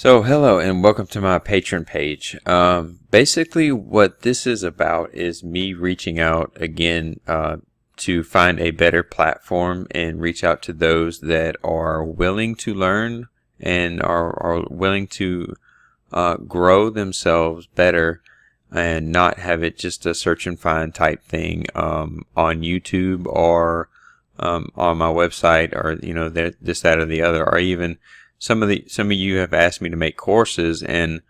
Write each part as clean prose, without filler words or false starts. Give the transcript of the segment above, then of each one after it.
So hello and welcome to my Patreon page. Basically what this is about is me reaching out again to find a better platform and reach out to those that are willing to learn and are willing to grow themselves better and not have it just a search and find type thing on YouTube or on my website, or this, that, or the other, or even some of you have asked me to make courses, and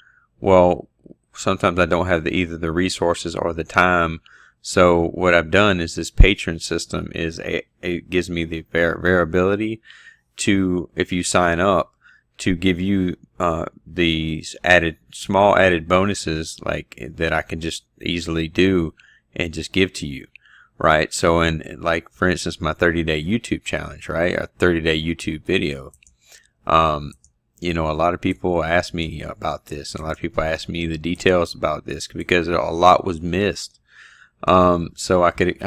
well, sometimes I don't have either the resources or the time. So what I've done is this patron system it gives me the variability to, if you sign up, to give you these small added bonuses like that I can just easily do and just give to you, right? So like for instance, my 30-day YouTube challenge, right? A 30-day YouTube video. A lot of people ask me about this, and a lot of people ask me the details about this because a lot was missed. So I could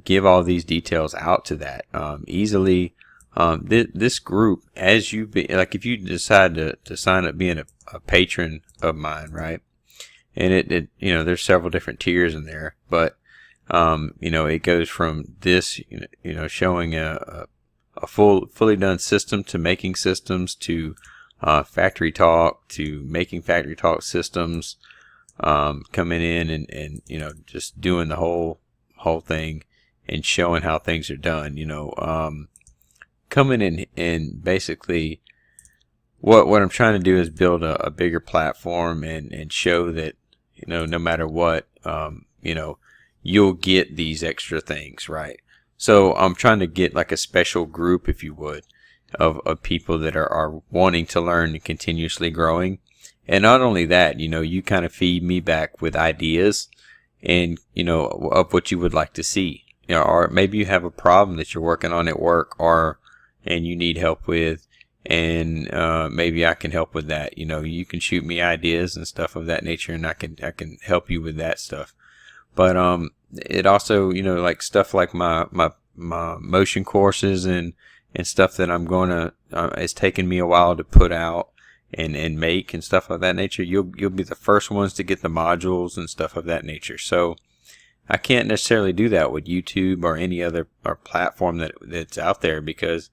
give all these details out to that easily. This group, as if you decide to sign up being a patron of mine, right? And it there's several different tiers in there, but it goes from this, showing a fully done system to making systems to factory talk to making factory talk systems, coming in and just doing the whole thing and showing how things are done, coming in and basically what I'm trying to do is build a bigger platform and show that no matter what, you'll get these extra things, right? So I'm trying to get like a special group, if you would, of people that are wanting to learn and continuously growing. And not only that, you kind of feed me back with ideas and, of what you would like to see. Or maybe you have a problem that you're working on at work and you need help with, and maybe I can help with that. You can shoot me ideas and stuff of that nature, and I can help you with that stuff. But it also, like stuff like my motion courses and stuff that I'm going to, it's taken me a while to put out and make and stuff of that nature. You'll be the first ones to get the modules and stuff of that nature. So I can't necessarily do that with YouTube or any other platform that's out there because,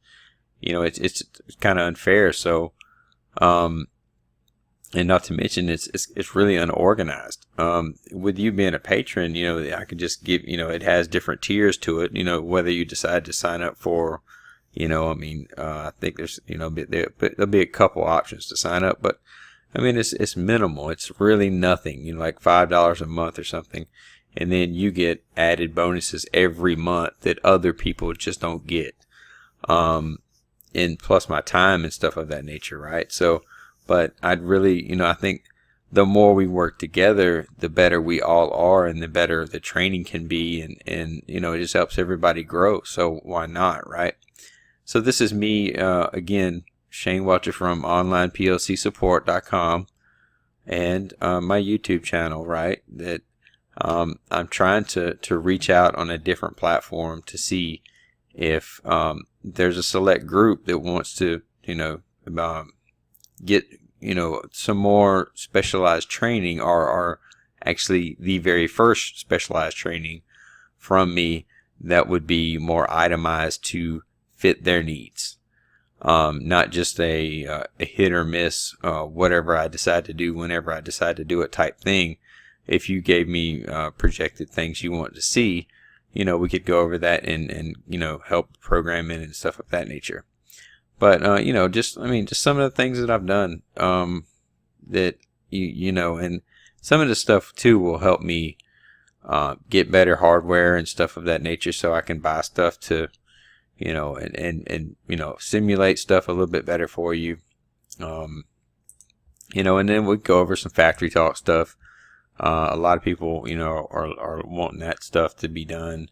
it's kind of unfair. So, and not to mention it's really unorganized. With you being a patron, I could just give, it has different tiers to it, whether you decide to sign up for, I think there's, there'll be a couple options to sign up, but it's minimal. It's really nothing, like $5 a month or something. And then you get added bonuses every month that other people just don't get. And plus my time and stuff of that nature, right? So, but I'd really, I think the more we work together, the better we all are, and the better the training can be, and it just helps everybody grow. So why not, right? So this is me, again, Shane Welcher from onlineplcsupport.com, and my YouTube channel, right? That I'm trying to reach out on a different platform to see if there's a select group that wants to, get some more specialized training, or actually the very first specialized training from me that would be more itemized to fit their needs, not just a hit or miss, whatever I decide to do whenever I decide to do it type thing. If you gave me projected things you want to see, we could go over that and help program in and stuff of that nature. But, just some of the things that I've done, that, and some of the stuff too will help me, get better hardware and stuff of that nature, so I can buy stuff to, and simulate stuff a little bit better for you. And then we go over some factory talk stuff. A lot of people, are wanting that stuff to be done.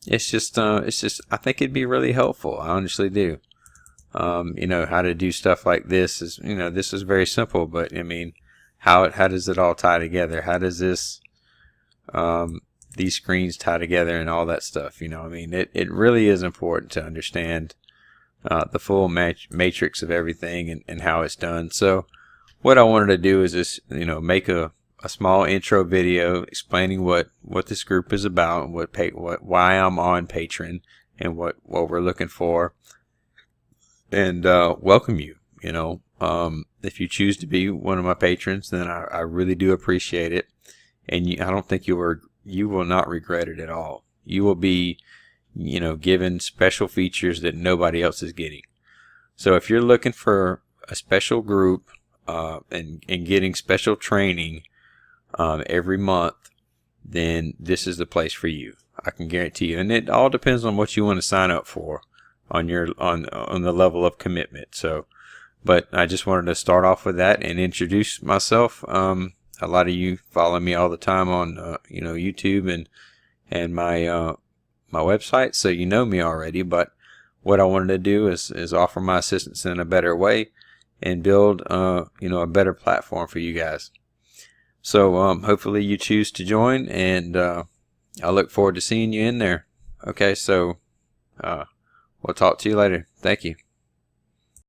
It's just, I think it'd be really helpful. I honestly do. How to do stuff like this is, this is very simple, but how does it all tie together? How does this, these screens tie together and all that stuff? It really is important to understand the full matrix of everything and how it's done. So what I wanted to do is just, make a small intro video explaining what this group is about, and why I'm on Patreon, and what we're looking for, and welcome you. If you choose to be one of my patrons, then I really do appreciate it, and I don't think you will not regret it at all. You will be, given special features that nobody else is getting. So if you're looking for a special group and getting special training every month, then this is the place for you. I can guarantee you. And it all depends on what you want to sign up for on the level of commitment. So, but I just wanted to start off with that and introduce myself. A lot of you follow me all the time on YouTube and my website, so you know me already. But what I wanted to do is offer my assistance in a better way and build a better platform for you guys. So hopefully you choose to join, and I look forward to seeing you in there. Okay, so we'll talk to you later. Thank you.